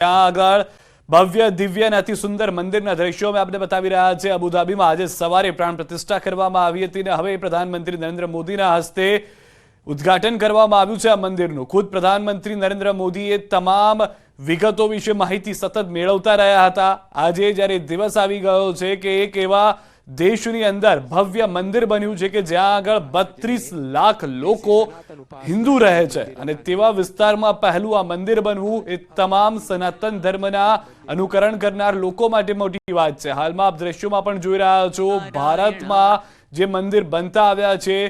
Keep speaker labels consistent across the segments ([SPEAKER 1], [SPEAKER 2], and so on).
[SPEAKER 1] ત્યાં આગળ ભવ્ય દિવ્ય અને અતિ સુંદર મંદિરના દ્રશ્યો મેં આપને બતાવી રહ્યા છે। અબુધાબીમાં આજે સવારે પ્રાણ પ્રતિષ્ઠા કરવામાં આવી હતી અને હવે પ્રધાનમંત્રી નરેન્દ્ર મોદીના હસ્તે ઉદ્ઘાટન કરવામાં આવ્યું છે આ મંદિરનું। ખુદ પ્રધાનમંત્રી નરેન્દ્ર મોદીએ તમામ વિગતો વિશે માહિતી સતત મેળવતા રહ્યા હતા। આજે જ્યારે દિવસ આવી ગયો છે કે એક એવા દેશની અંદર ભવ્ય મંદિર બન્યું છે કે જ્યાં આગળ 32 લાખ લોકો હિન્દુ રહે છે અને તેવા વિસ્તારમાં પહેલું આ મંદિર બનવું એ તમામ સનાતન ધર્મના અનુકરણ કરનાર લોકો માટે મોટી વાત છે। હાલમાં આપ દ્રશ્યોમાં પણ જોઈ રહ્યા છો, ભારતમાં જે મંદિર બનતા આવ્યા છે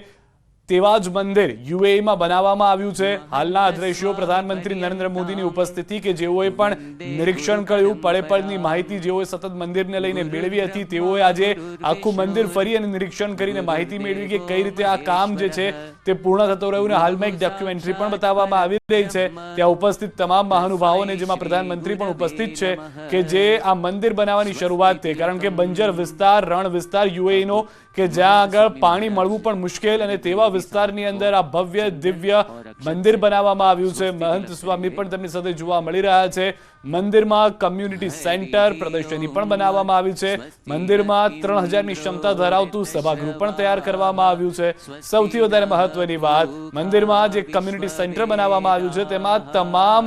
[SPEAKER 1] તેવા જ મંદિર યુએઈમાં બનાવવામાં આવ્યું છે। હાલના દ્રશ્યો પ્રધાનમંત્રી નરેન્દ્ર મોદીની ઉપસ્થિતિ કે જેઓએ પણ નિરીક્ષણ કર્યું, પળે પળની માહિતી જેઓએ સતત મંદિરને લઈને મેળવી હતી તેઓએ આજે આખું મંદિર ફરી અને નિરીક્ષણ કરીને માહિતી મેળવી કે કઈ રીતે આ કામ જે છે તે પૂર્ણ થતું રહ્યું અને હાલમાં એક ડોક્યુમેન્ટરી પણ બતાવવામાં આવી રહી છે। ત્યાં ઉપસ્થિત તમામ મહાનુભાવોને જેમાં પ્રધાનમંત્રી પણ ઉપસ્થિત છે કે જે આ મંદિર બનાવવાની શરૂઆત થઈ, કારણ કે બંજર વિસ્તાર, રણ વિસ્તાર યુએઈનો કે જ્યાં આગળ પાણી મળવું પણ મુશ્કેલ અને તેવા વિસ્તારની અંદર આ ભવ્ય દિવ્ય મંદિર બનાવવામાં આવ્યું છે। મહંત સ્વામી પણ તેમની સાથે જોવા મળી રહ્યા છે। મંદિરમાં કમ્યુનિટી સેન્ટર, પ્રદર્શની પણ બનાવવામાં આવી છે। મંદિરમાં 3000ની ક્ષમતા ધરાવતું સભાગૃહ પણ તૈયાર કરવામાં આવ્યું છે। સૌથી વધારે મહત્વની વાત, મંદિરમાં જે કમ્યુનિટી સેન્ટર બનાવવામાં આવ્યું છે તેમાં તમામ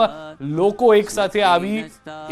[SPEAKER 1] લોકો એક સાથે આવી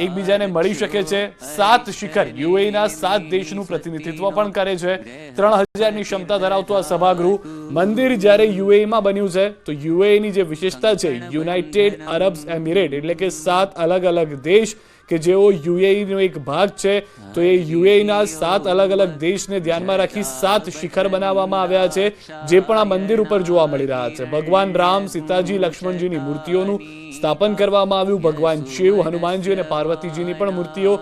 [SPEAKER 1] એકબીજાને મળી શકે છે। 7 શિખર યુએઈના 7 દેશનું પ્રતિનિધિત્વ પણ કરે છે। 3000ની ક્ષમતા ધરાવતું આ સભાગૃહ મંદિર જ્યારે યુએઈમાં બન્યું છે તો યુએઈની જે વિશેષતા છે, યુનાઇટેડ અરબ એમિરેટ એટલે કે 7 અલગ અલગ દેશ કે જેઓ યુએઈનો એક ભાગ છે, તો એ યુએઈના 7 અલગ અલગ દેશને ધ્યાનમાં રાખી 7 શિખર બનાવવામાં આવ્યા છે જે પણ આ મંદિર ઉપર જોવા મળી રહ્યા છે। ભગવાન રામ, સીતાજી, લક્ષ્મણજીની મૂર્તિઓનું સ્થાપન કરવામાં આવ્યું। ભગવાન શિવ, હનુમાનજી અને પાર્વતીજીની પણ મૂર્તિઓ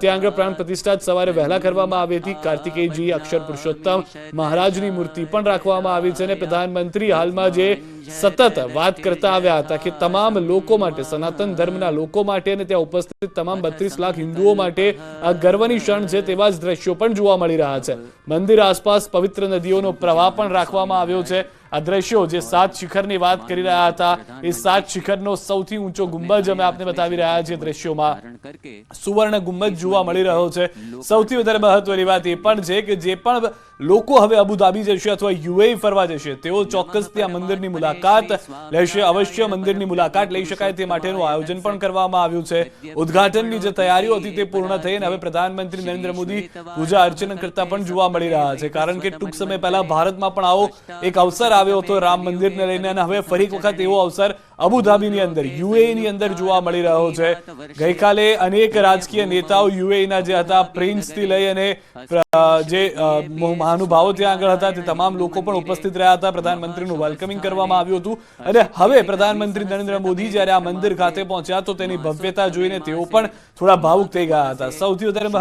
[SPEAKER 1] ત્યાં આગળ પ્રાણ પ્રતિષ્ઠા સવારે વહેલા કરવામાં આવી હતી। કાર્તિકેયજી, અક્ષર પુરુષોત્તમ મહારાજની મૂર્તિ પણ રાખવામાં આવી છે અને પ્રધાનમંત્રી હાલમાં જે સતત વાત કરતા આવ્યા હતા કે તમામ લોકો માટે, સનાતન ધર્મના લોકો માટે અને ત્યાં ઉપસ્થિત તમામ 32 લાખ હિન્દુઓ માટે આ ગર્વની ક્ષણ છે તેવા જ દ્રશ્યો પણ જોવા મળી રહ્યા છે। મંદિર આસપાસ પવિત્ર નદીઓનો પ્રવાહ પણ રાખવામાં આવ્યો છે। આ દ્રશ્યો જે 7 શિખરની વાત કરી રહ્યા હતા એ 7 શિખરનો સૌથી ઊંચો ગુંબજ અમે આપને બતાવી રહ્યા છીએ દ્રશ્યોમાં। સુવર્ણ ગુંબજ જોવા મળી રહ્યો છે। સૌથી વધારે મહત્વની વાત એ પણ છે કે જે પણ લોકો હવે અબુધાબી જશે અથવા યુએઈ ફરવા જશે તેઓ ચોક્કસથી આ મંદિરની મુલાકાત લેશે। અવશ્ય મંદિરની મુલાકાત લઈ શકાય તે માટેનું આયોજન પણ કરવામાં આવ્યું છે। ઉદ્ઘાટનની જે તૈયારીઓ હતી તે પૂર્ણ થઈ અને હવે પ્રધાનમંત્રી નરેન્દ્ર મોદી પૂજા અર્ચના કરતા પણ જોવા મળી રહ્યા છે, કારણ કે ટૂંક સમય પહેલા ભારતમાં પણ આવો એક અવસર આવ્યો હતો રામ મંદિરને લઈને અને હવે ફરી એક વખત એવો અવસર અબુધાબીની અંદર યુએઈની અંદર જોવા મળી રહ્યો છે। ગઈકાલે અનેક રાજકીય નેતાઓ યુએઈના જે હતા, પ્રિન્સથી લઈ અને જે મહાનુભાવો ત્યાં આગળ હતા તે તમામ લોકો પણ ઉપસ્થિત રહ્યા હતા। પ્રધાનમંત્રીનું વેલકમિંગ કરવામાં આવ્યું હતું અને હવે પ્રધાનમંત્રી નરેન્દ્ર મોદી જ્યારે આ મંદિર ખાતે પહોંચ્યા તો તેની ભવ્યતા જોઈને તેઓ પણ થોડા ભાવુક થઈ ગયા હતા। સૌથી વધારે